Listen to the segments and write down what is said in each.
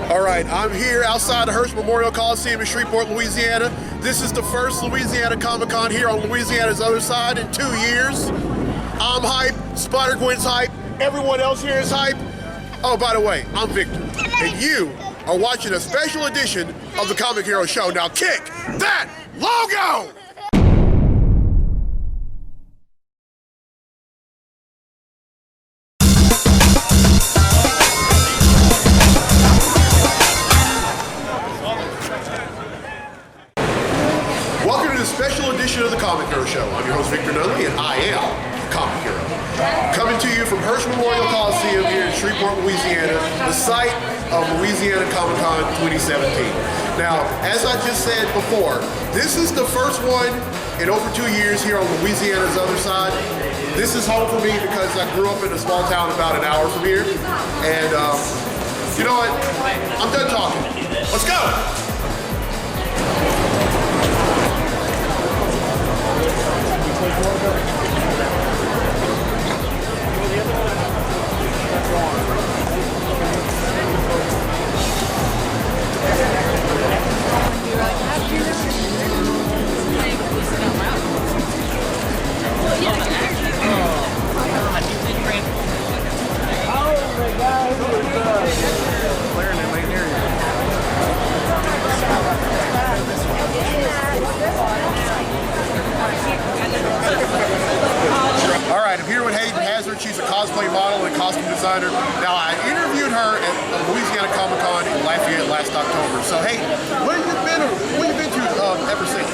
All right, I'm here outside the Hearst Memorial Coliseum in Shreveport, Louisiana. This is the first Louisiana Comic-Con here on Louisiana's other side in 2 years. I'm hype, Spider-Gwen's hype, everyone else here is hype. Oh, by the way, I'm Victor, and you are watching a special edition of the Comic Hero Show. Now kick that logo! Welcome to the special edition of the Comic Hero Show. I'm your host, Victor Nunley, and I am Comic Hero. Coming to you from Hearst Memorial Coliseum here in Shreveport, Louisiana, the site of Louisiana Comic-Con 2017. Now, as I just said before, this is the first one in over 2 years here on Louisiana's other side. This is home for me because I grew up in a small town about an hour from here. And you know what? I'm done talking. Let's go! All right, I'm here with Hayden Hazard. She's a cosplay model and costume designer. Now, I interviewed her at Louisiana Comic-Con in Lafayette last October. So, hey, what have you been to ever since?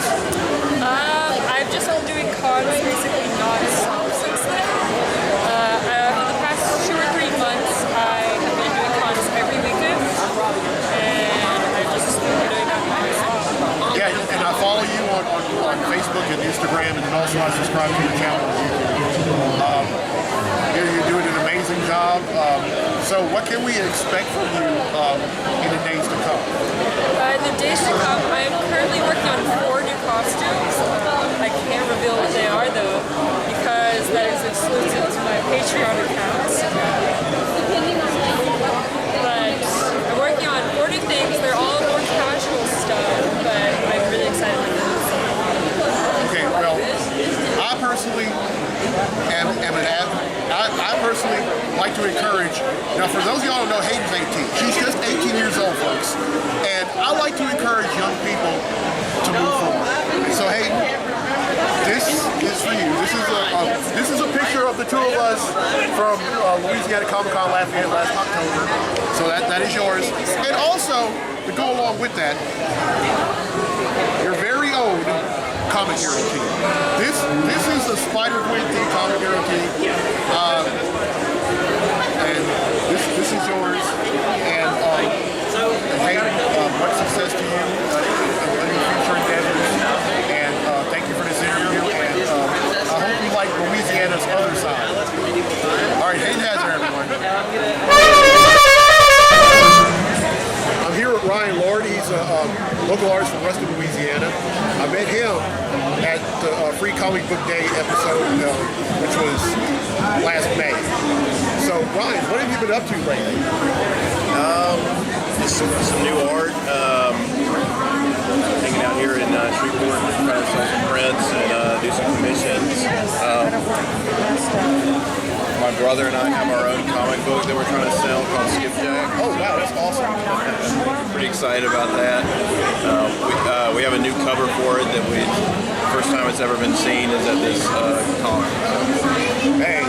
I've just been doing cons basically non-stop since then. For the past 2 or 3 months, I have been doing cons every weekend, and I've just been doing that non-stop. Yeah, and I follow you on Facebook and Instagram, and then also I subscribe to your channel. You're doing an amazing job. So what can we expect from you in the days to come? In the days to come, I am currently working on 4 new costumes. I can't reveal what they are though, because that is exclusive to my Patreon accounts. But I'm working on 4 new things. They're all more casual stuff, but I'm really excited about this. Okay, well, I personally am an advocate. I personally like to encourage, now for those of y'all who don't know, Hayden's 18. She's just 18 years old, folks. And I like to encourage young people to move forward. So Hayden, this is for you. This is a picture of the 2 of us from Louisiana Comic-Con Lafayette last October. So that is yours. And also, to go along with that, your very own Comic Hero team. This is a Spider-Gwen team, Comic Hero team. And this is yours. And hey, much success to you in your future endeavors. And thank you for this interview. And I hope you like Louisiana's other side. All right, Hayden Hazard, everyone. I'm here with Ryan Lord. He's a local artist from Ruston, Louisiana. I met him at the Free Comic Book Day episode, which was last May. So, Ryan, what have you been up to lately? Just some new art. Hanging out here in Shreveport, trying to sell some prints and do some commissions. My brother and I have our own comic book that we're trying to sell called Skipjack. Oh, wow, that's awesome. Pretty excited about that. We have a new cover for it that first time it's ever been seen is at this con. Hey,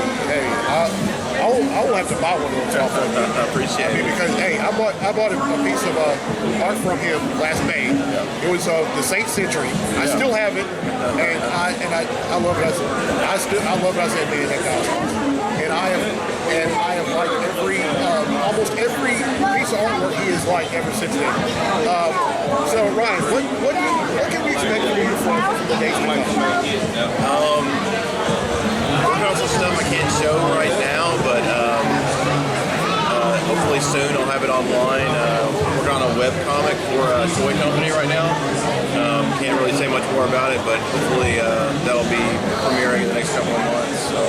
I will have to buy one of those off of you. I appreciate it. Because, hey, I bought a piece of art from him last May. It was the Saint Century. I still have it, and I love it. I love it. I said, man, that guy's awesome. And I have liked almost every piece of artwork he has liked ever since then. So Ryan, what can we expect from you from the days to come? Working on some stuff I can't show right now, but hopefully soon I'll have it online. Working on a web comic for a toy company right now. Can't really say much more about it, but hopefully that'll be premiering in the next couple of months. So.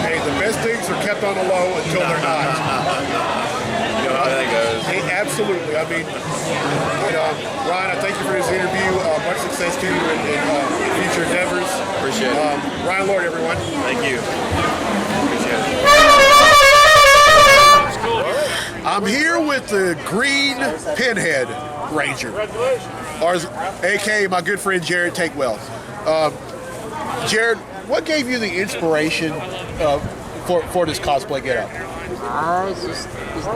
Hey, the best things are kept on the low until they're not. You know how that goes. Hey, absolutely. absolutely. I mean, Ryan, I thank you for this interview. Much success to you in future endeavors. Appreciate it. Ryan Lord, everyone. Thank you. Appreciate it. I'm here with the Green Pinhead Ranger, or aka my good friend Jared Takewell. Jared, what gave you the inspiration for this cosplay getup? It's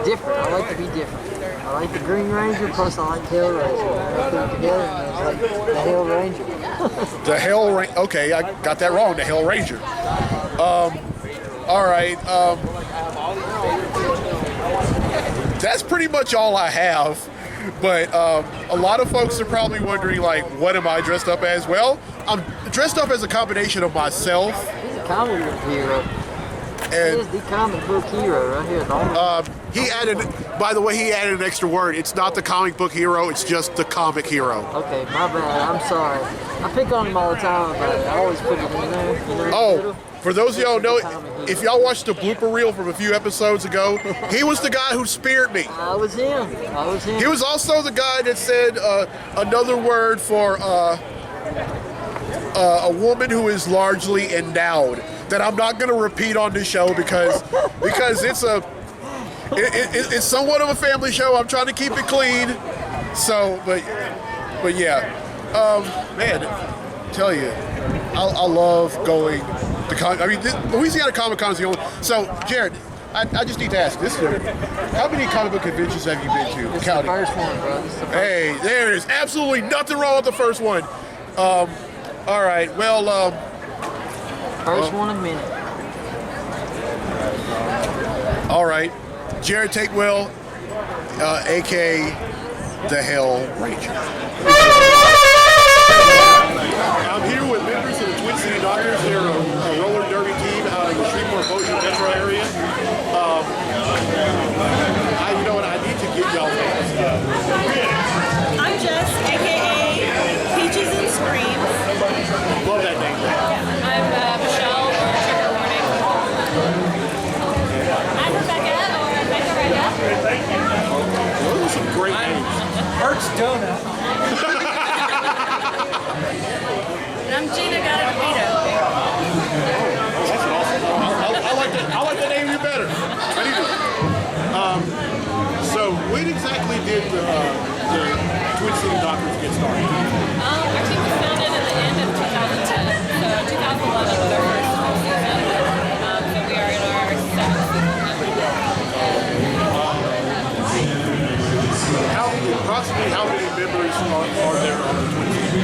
different. I like to be different. I like the Green Ranger, plus I like the Hell Ranger. I put it together and it's like the Hell Ranger. The Hell Ranger. Okay, I got that wrong. The Hell Ranger. All right. That's pretty much all I have. But a lot of folks are probably wondering, like, what am I dressed up as? Well, I'm dressed up as a combination of myself. He's a comic book hero. He And is the comic book hero right here. The only he added, by the way, he added an extra word. It's not the comic book hero, it's just the comic hero. Okay, my bad. I'm sorry. I pick on him all the time, but I always put it in there. You know, Oh, for those of y'all who know, if y'all watched the blooper reel from a few episodes ago, he was the guy who speared me. I was him. He was also the guy that said another word for a woman who is largely endowed that I'm not going to repeat on this show because it's somewhat of a family show. I'm trying to keep it clean. So, but yeah, man, tell you, I love going to Louisiana Comic Con is the only. So, Jared, I just need to ask this: how many comic book conventions have you been to? This is the first one, bro. This is the first Hey, there is absolutely nothing wrong with the first one. All right, well, one in a minute. all right. Jared Takewell, a.k.a. the Hell Ranger. I'm here with members of the Twin City Knockers. They're a roller derby team out of the Shreveport, Bossier metro area. You know what? I need to give y'all names. I'm Jess, aka Peaches and Screams. Love that name. I'm Michelle, or Trigger Warning. I'm Rebecca, or Rebecca. Those are some great names. Arts Donut. And I'm Gina Garavito. That's awesome. I like that name even better. I need to. So when exactly did the Twin City Knockers get started? Our team was founded at the end of 2010, so 2011 was our first season. So we are in our seventh season now. Approximately how many members are there on the Twin City?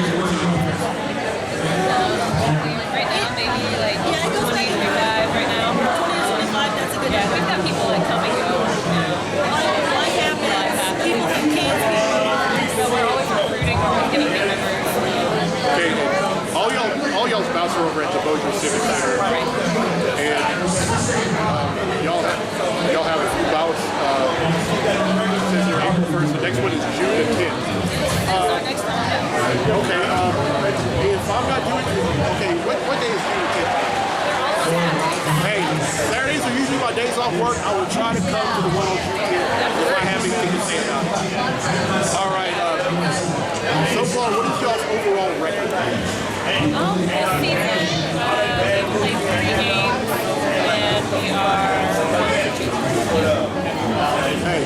Right now, maybe like 20, 25 right now. 20 to 25, that's a good Yeah, we've got people that come and go. Life happens. People who can't speak. So we're always recruiting, we're getting new members. Okay, all y'all's bouts are over at the Bossier Civic Center, and y'all have a few bouts. It says here April 1st. The next one is June the 10th. Next time. Okay, if I'm not doing okay, what day is June the 10th? Hey, Saturdays are usually my days off work. I will try to come to the one on June 10th if I have anything to say about it. All right. So far, what is y'all's overall record? This season, we played 3 games, and we are 1-2. Hey,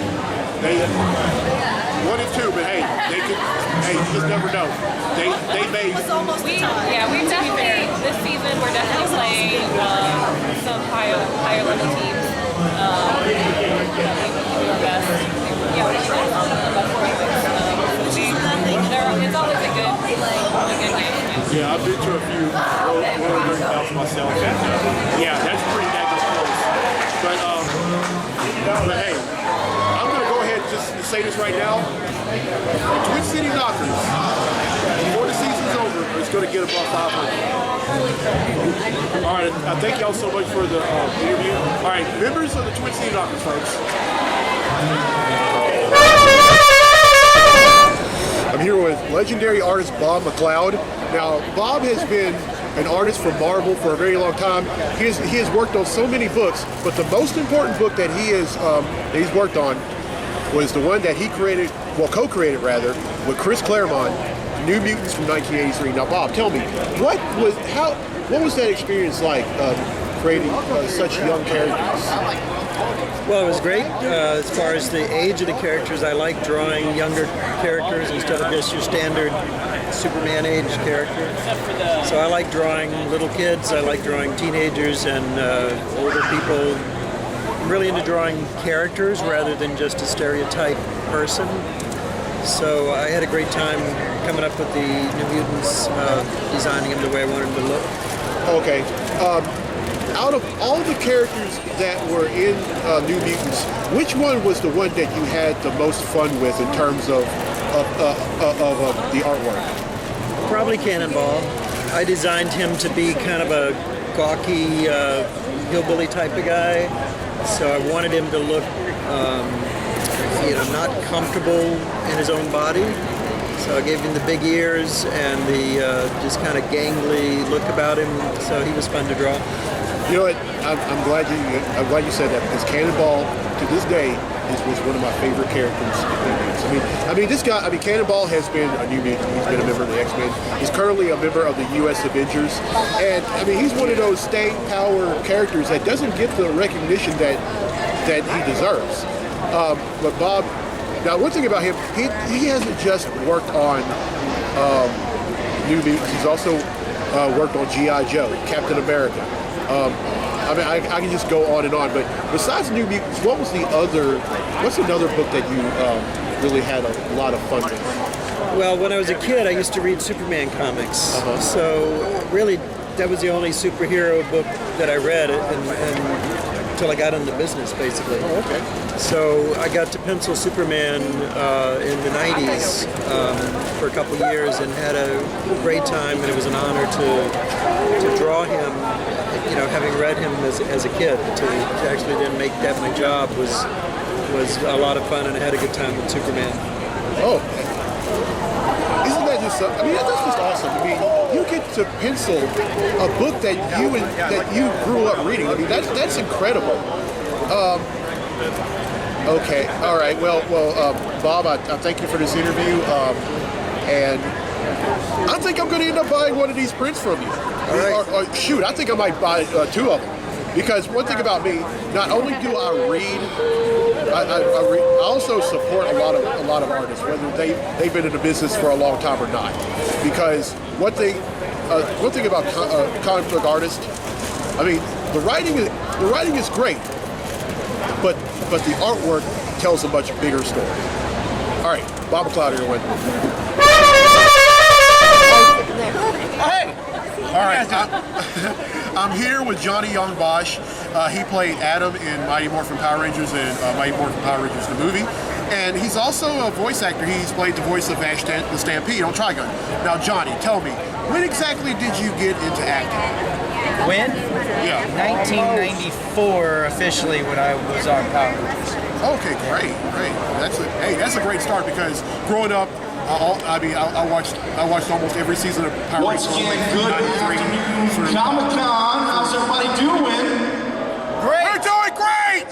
they 1-2, but hey, they could. Hey, you just never know. They may. It's almost a tie. Yeah, we've definitely, this season, we're definitely playing some higher level teams. We do our best. Yeah, we're trying to about 40 wins. It's always a good game. Yeah, I've been to a few roller derby bouts myself, and yeah, that's pretty daggone close. But hey, I'm gonna go ahead and just say this right now. The Twin City Knockers, before the season's over, is gonna get above 500. All right, I thank y'all so much for the interview. All right, members of the Twin City Knockers, folks. I'm here with legendary artist Bob McLeod. Now, Bob has been an artist for Marvel for a very long time. He has worked on so many books, but the most important book that he's worked on was the one that he created, well, co-created rather, with Chris Claremont, New Mutants from 1983. Now, Bob, tell me, what was that experience like creating such young characters? Well, it was great. As far as the age of the characters, I like drawing younger characters instead of just your standard Superman age character. So I like drawing little kids, I like drawing teenagers and older people. I'm really into drawing characters rather than just a stereotype person. So I had a great time coming up with the New Mutants, designing them the way I wanted them to look. Okay. Out of all the characters that were in New Mutants, which one was the one that you had the most fun with in terms of the artwork? Probably Cannonball. I designed him to be kind of a gawky hillbilly type of guy, so I wanted him to look, not comfortable in his own body. So I gave him the big ears and the just kind of gangly look about him. So he was fun to draw. You know what? I'm glad you said that, because Cannonball to this day was one of my favorite characters in New Mutants. I mean, this guy. I mean, Cannonball has been a New Mutant. He's been a member of the X-Men. He's currently a member of the U.S. Avengers, and I mean, he's one of those staying power characters that doesn't get the recognition that he deserves. But Bob, now one thing about him, he hasn't just worked on New Mutants. He's also worked on G.I. Joe, Captain America. I mean, I can just go on and on, but besides New Mutants, what's another book that you really had a lot of fun with? Well, when I was a kid, I used to read Superman comics. So really, that was the only superhero book that I read, and until I got into business, basically. Oh, okay. So I got to pencil Superman in the 90s for a couple of years and had a great time, and it was an honor to draw him. You know, having read him as a kid, to actually then make that my job was a lot of fun, and I had a good time with Superman. Oh, isn't that just? I mean, that's just awesome. I mean, you get to pencil a book that you grew up reading. I mean, that's incredible. Okay, all right. Well, Bob, I thank you for this interview, and I think I'm going to end up buying one of these prints from you. All right. Or shoot, I think I might buy two of them, because one thing about me, not only do I read, I also support a lot of artists, whether they've been in the business for a long time or not. Because one thing about comic book artists, I mean, the writing is great, but the artwork tells a much bigger story. All right, Bob McLeod here with. Hey! All right, I'm here with Johnny Young Bosch. He played Adam in Mighty Morphin Power Rangers and Mighty Morphin Power Rangers the movie. And he's also a voice actor. He's played the voice of Ash the Stampede on Trigun. Now, Johnny, tell me, when exactly did you get into acting? When? Yeah. 1994 officially, when I was on Power Rangers. Okay, great. That's a great start, because growing up, I watched almost every season of Power Rangers. Once again, good afternoon, Comic-Con. How's everybody doing? Great! We're doing great!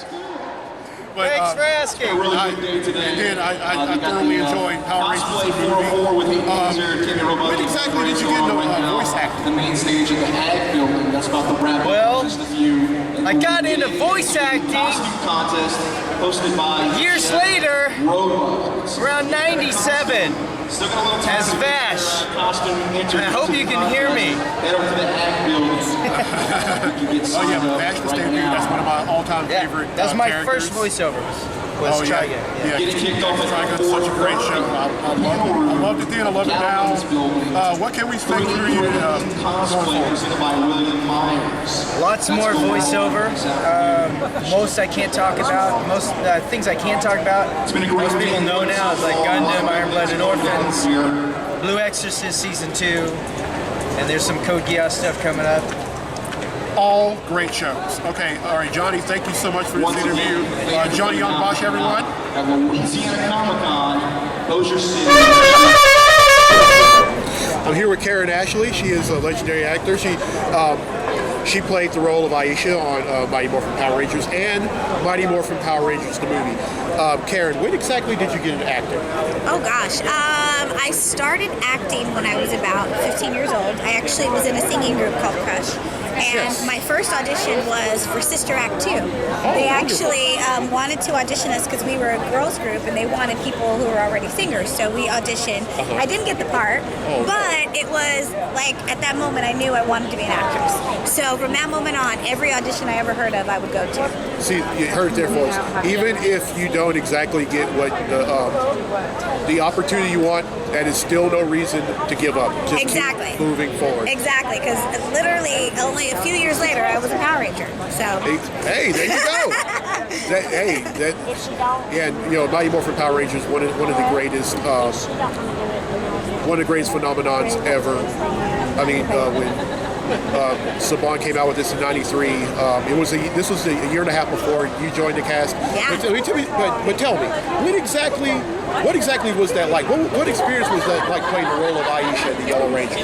But, Thanks for asking. A really good day today. Again, I thoroughly enjoyed Power Rangers Cosplay the movie. 404 with the Laser, Timmy Robot. When exactly did you get into voice acting? The main stage of the Ag Building. That's about to wrap up. Well, Just a few. I got into voice acting Costume contest hosted by years later, Robots. around 97, Still got a little time as to Vash. costume And I hope you can hear me. Head over to the Ag Building. You get Oh yeah, signed up Bash the right Stampede, now. that's one of my all-time Yeah, favorite that's my characters. first voiceover. Was Oh yeah, Trigun. yeah. Getting kicked off at Trigun's such a great show. I loved it then, I love it now. What can we expect from you going Cosplay forward? presented by William Myers. Lots more voiceover. Most I can't talk about. Most things I can't talk about. been a great Most people day. know now is like Gundam, Iron Blooded Orphans, Here. Blue Exorcist Season 2, and there's some Code Geass stuff coming up. All great shows. Okay, all right, Johnny, thank you so much for this Once interview. again, Johnny Young Bosch, everyone. At Louisiana Comic-Con, Bossier City. I'm here with Karen Ashley. She is a legendary actor. She She played the role of Aisha on Mighty Morphin Power Rangers and Mighty Morphin Power Rangers the movie. Karen, when exactly did you get into acting? Oh gosh, I started acting when I was about 15 years old. I actually was in a singing group called Crush. And my first audition was for Sister Act 2. They actually wanted to audition us because we were a girls group and they wanted people who were already singers. So we auditioned. I didn't get the part, but it was like at that moment I knew I wanted to be an actress. So from that moment on, every audition I ever heard of, I would go to. See, you heard it there, folks. Even if you don't exactly get what the opportunity you want, that is still no reason to give up. Just keep moving forward. Exactly, because literally only a few years later, I was a Power Ranger. So. Hey, there you go. Mighty Morphin Power Rangers, one of the greatest phenomenons ever. I mean, when Saban came out with this in '93. This was a year and a half before you joined the cast. Yeah. But tell me, what exactly was that like? What experience was that like playing the role of Aisha, the Yellow Ranger?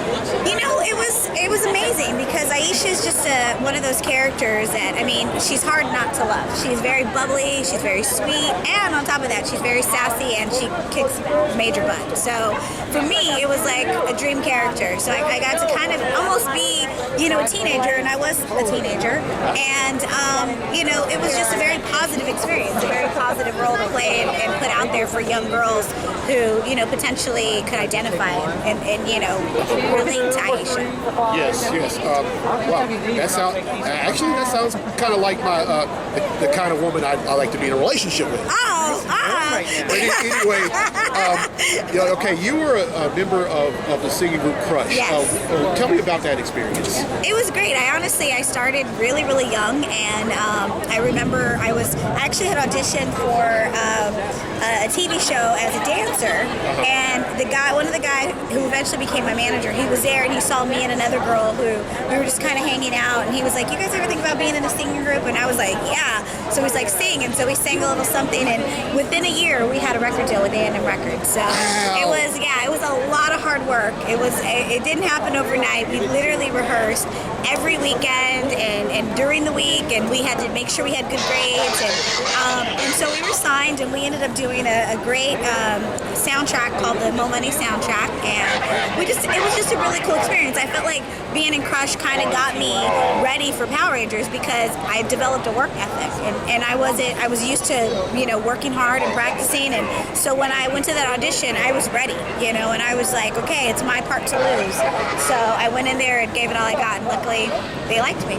You know, it was amazing because Aisha is just one of those characters that, I mean, she's hard not to love. She's very bubbly, she's very sweet, and on top of that, she's very sassy and she kicks major butt. So for me, it was like a dream character. So I got to kind of almost be, a teenager, and I was a teenager, and it was just a very positive experience, a very positive role to play and put out there for young girls who, potentially could identify and relate to Aisha. Yes. Wow, that sounds kind of like my the kind of woman I like to be in a relationship with. But anyway, okay, you were a member of the singing group Crush. Yes. Tell me about that experience. It was great. I started really, really young, and I remember I actually had auditioned for a TV show as a dancer, and one of the guys who eventually became my manager, he was there and he saw me and another girl who we were just kind of hanging out, and he was like, "You guys ever think about being in a singing group?" And I was like, "Yeah." So he's like, "Sing," and so we sang a little something, and within a year we had a record deal with A&M Records. So it was a lot of hard work. It didn't happen overnight. We literally rehearsed every weekend and during the week, and we had to make sure we had good grades, and so we were signed, and we ended up doing a great soundtrack called the Mo Money soundtrack, and it was just a really cool experience. I felt like being in Crush kind of got me ready for Power Rangers because I developed a work ethic, and I was used to working hard and practicing, and so when I went to that audition, I was ready, and I was like, okay, it's my part to lose. So I went in there and gave it all I got, and luckily they liked me.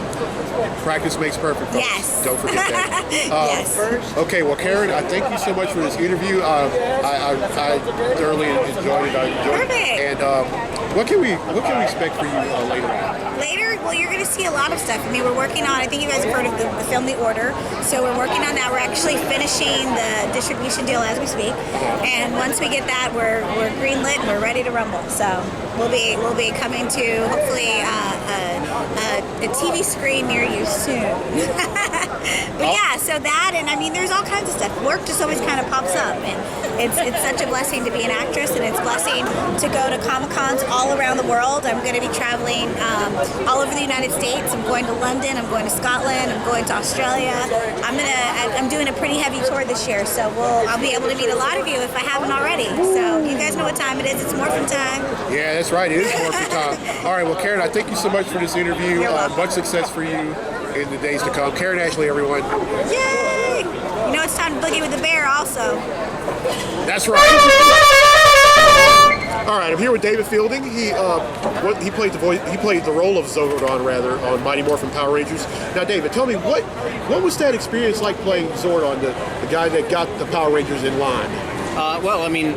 Practice makes perfect. Folks. Yes. Don't forget that. Yes. Okay, well, Karen, I thank you so much for this interview. I thoroughly enjoyed it. Perfect. And what can we expect for you later on? Later, well, you're going to see a lot of stuff. I mean, we're working on, I think you guys have heard of the film The Order, so we're working on that. We're actually finishing the distribution deal as we speak, and once we get that, we're greenlit and we're ready to rumble. So we'll be coming to hopefully a TV screen near you soon. But yeah, so that, and I mean, there's all kinds of stuff. Work just always kind of pops up, and it's such a blessing to be an actress, and it's a blessing to go to Comic-Cons all around the world. I'm going to be traveling all over the United States. I'm going to London, I'm going to Scotland, I'm going to Australia. I'm doing a pretty heavy tour this year, so I'll be able to meet a lot of you if I haven't already. So you guys know what time it is. It's Morphin time. Yeah, that's right. It is Morphin time. All right, well, Karen, I thank you so much for this interview. Much success for you in the days to come. Karen Ashley, everyone. Yay! It's time to boogie with the bear also. That's right. All right, I'm here with David Fielding. He played the role of Zordon on Mighty Morphin Power Rangers. Now, David, tell me what was that experience like playing Zordon, the guy that got the Power Rangers in line? Well, I mean,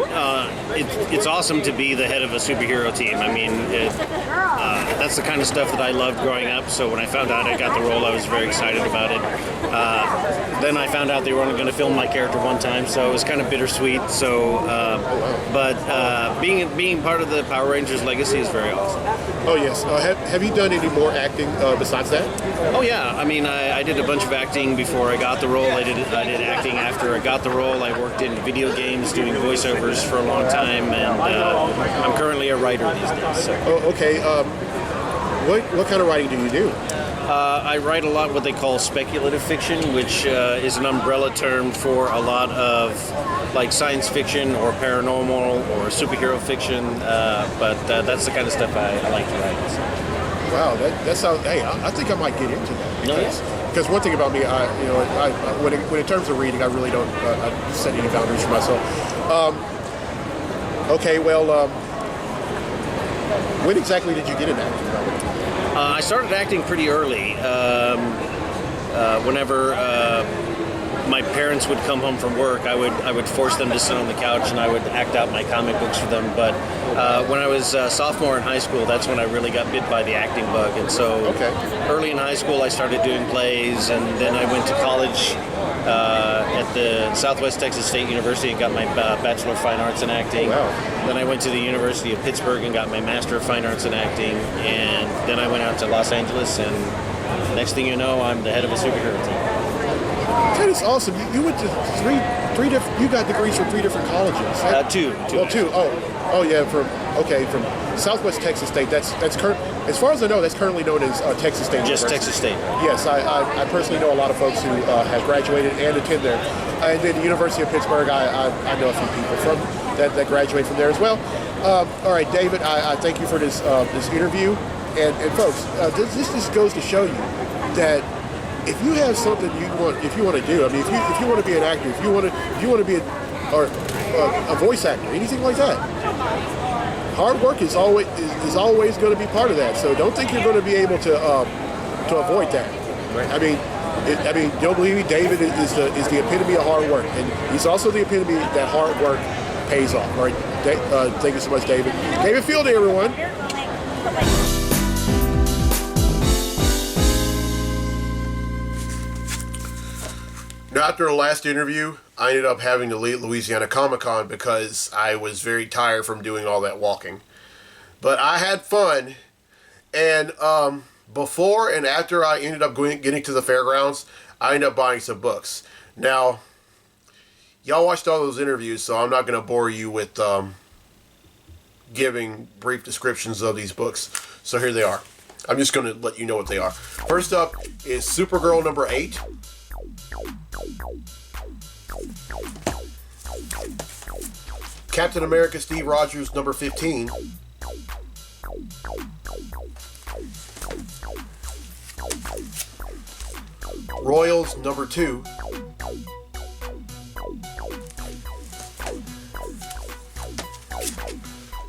it's awesome to be the head of a superhero team. I mean, that's the kind of stuff that I loved growing up. So when I found out I got the role, I was very excited about it. Then I found out they were only going to film my character one time, so it was kind of bittersweet. So, but being part of the Power Rangers legacy is very awesome. Oh yes. Have you done any more acting besides that? Oh yeah. I mean, I did a bunch of acting before I got the role. I did acting after I got the role. I worked in video games doing voiceovers for a long time, and I'm currently a writer these days. So. Oh, okay. What kind of writing do you do? I write a lot what they call speculative fiction, which is an umbrella term for a lot of like science fiction or paranormal or superhero fiction. But that's the kind of stuff I like to write. So. Wow, that sounds. Hey, I think I might get into that. No, Because one thing about me, when in terms of reading, I really don't set any boundaries for myself. Okay, well, when exactly did you get into acting? I started acting pretty early. Whenever my parents would come home from work, I would force them to sit on the couch and I would act out my comic books for them. But when I was a sophomore in high school, that's when I really got bit by the acting bug. And so early in high school, I started doing plays, and then I went to college at the Southwest Texas State University and got my Bachelor of Fine Arts in Acting. Wow. Then I went to the University of Pittsburgh and got my Master of Fine Arts in Acting. And then I went out to Los Angeles, and next thing you know, I'm the head of a superhero team. That is awesome. You went to three different. You got degrees from 3 different colleges. Right? Two. Well, 2. Oh yeah. From Southwest Texas State. That's as far as I know, that's currently known as Texas State. Just University. Texas State. Yes, I personally know a lot of folks who have graduated and attend there. And then the University of Pittsburgh, I know a few people from that graduate from there as well. All right, David, I thank you for this interview. And folks, this just goes to show you that if you have something if you want to do, I mean, if you want to be an actor, if you want to be a voice actor, anything like that, hard work is always going to be part of that. So don't think you're going to be able to avoid that. Right? I mean, don't believe me. David is the epitome of hard work, and he's also the epitome that hard work pays off. All right, thank you so much, David. David Fieldy, everyone. Now, after the last interview, I ended up having to leave Louisiana Comic-Con because I was very tired from doing all that walking. But I had fun, and before and after I ended up getting to the fairgrounds, I ended up buying some books. Now, y'all watched all those interviews, so I'm not going to bore you with giving brief descriptions of these books. So here they are. I'm just going to let you know what they are. First up is Supergirl number 8. Captain America Steve Rogers number 15. Royals number 2.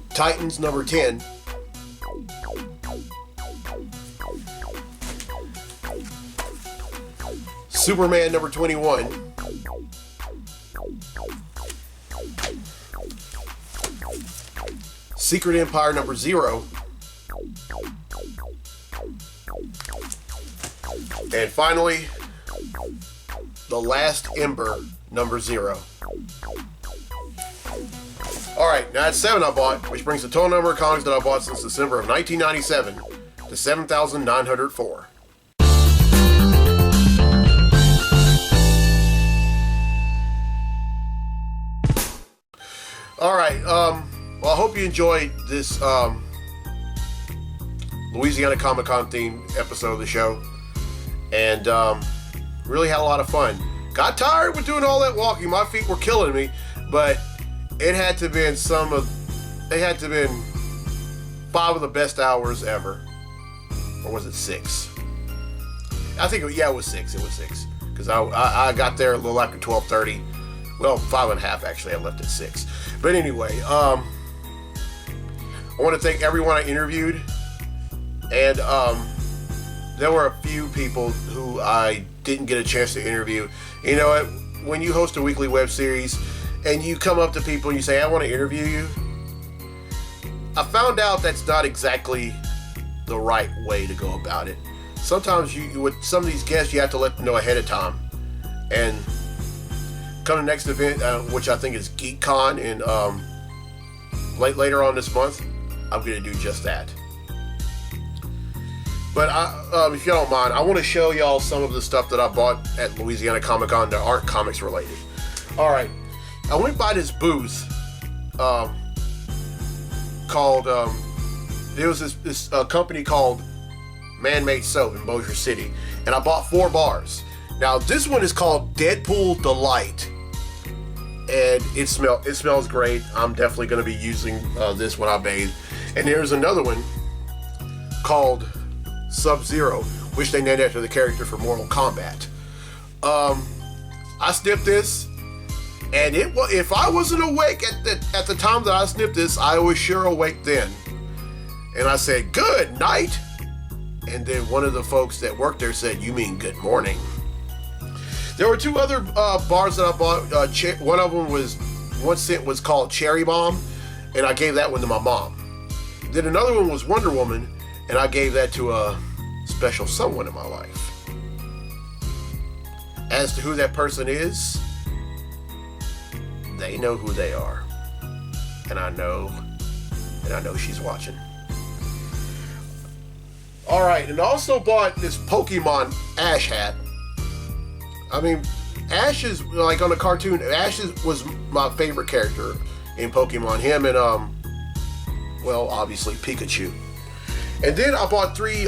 Titans number 10. Superman number 21. Secret Empire number 0. And finally, The Last Ember number 0. Alright, now that's 7 I bought, which brings the total number of comics that I bought since December of 1997 to 7,904. Alright, well, I hope you enjoyed this Louisiana Comic-Con themed episode of the show. And really had a lot of fun. Got tired with doing all that walking. My feet were killing me, but it had to been 5 of the best hours ever. Or was it 6? I think, it was 6. It was 6. Because I got there a little after 12:30. Well, 5.5 actually. I left at 6. But anyway, I want to thank everyone I interviewed. And there were a few people who I didn't get a chance to interview. You know what? When you host a weekly web series and you come up to people and you say, I want to interview you, I found out that's not exactly the right way to go about it. Sometimes with some of these guests, you have to let them know ahead of time. And come to the next event, which I think is GeekCon in later on this month, I'm going to do just that. But if you don't mind, I want to show y'all some of the stuff that I bought at Louisiana Comic-Con that aren't comics related. Alright, I went by this booth called, there was this company called man-made soap in Bossier City, and I bought 4 bars. Now this one is called Deadpool Delight, and it smells great. I'm definitely going to be using this when I bathe. And there's another one called Sub-Zero, which they named after the character from Mortal Kombat. I sniffed this, and if I wasn't awake at the time that I sniffed this, I was sure awake then. And I said, "Good night." And then one of the folks that worked there said, "You mean good morning." There were 2 other bars that I bought. One of them was, 1 cent, was called Cherry Bomb, and I gave that one to my mom. Then another one was Wonder Woman, and I gave that to a special someone in my life. As to who that person is, they know who they are. And I know she's watching. Alright, and I also bought this Pokemon Ash hat. I mean, Ash is, like on the cartoon, Ash was my favorite character in Pokemon. Him and, well, obviously Pikachu. And then I bought 3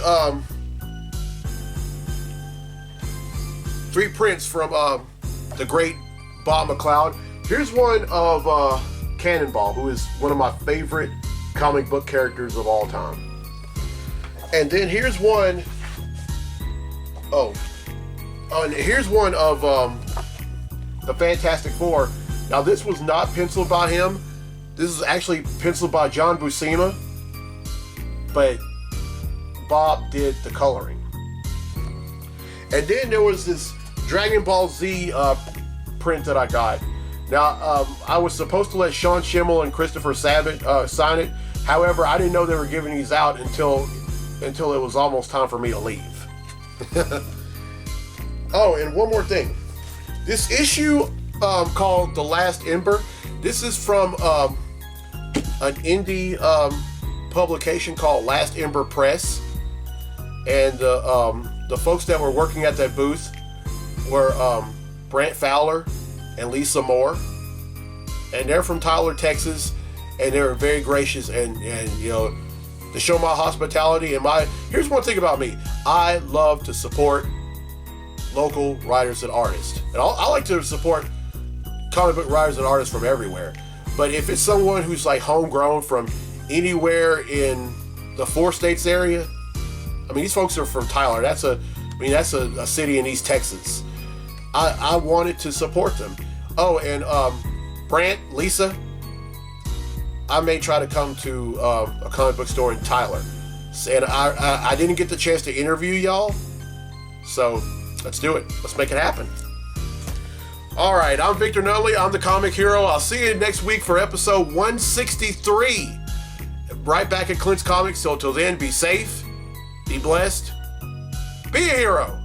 prints from the great Bob McLeod. Here's one of Cannonball, who is one of my favorite comic book characters of all time. And then here's one, and here's one of the Fantastic Four. Now this was not penciled by him. This is actually penciled by John Buscema, but Bob did the coloring. And then there was this Dragon Ball Z print that I got. Now, I was supposed to let Sean Schimmel and Christopher Sabat sign it. However, I didn't know they were giving these out until it was almost time for me to leave. Oh, and one more thing. This issue called The Last Ember, this is from an indie publication called Last Ember Press. And the folks that were working at that booth were Brant Fowler and Lisa Moore, and they're from Tyler, Texas, and they were very gracious and you know, to show my hospitality and here's one thing about me, I love to support local writers and artists, and I like to support comic book writers and artists from everywhere, but if it's someone who's like homegrown from anywhere in the 4 states area, I mean, these folks are from Tyler, that's a city in East Texas. I wanted to support them. Oh, and Brant, Lisa, I may try to come to a comic book store in Tyler. And I didn't get the chance to interview y'all, so let's do it. Let's make it happen. All right, I'm Victor Nutley. I'm the Comic Hero. I'll see you next week for episode 163. Right back at Clint's Comics. So till then, be safe, be blessed, be a hero.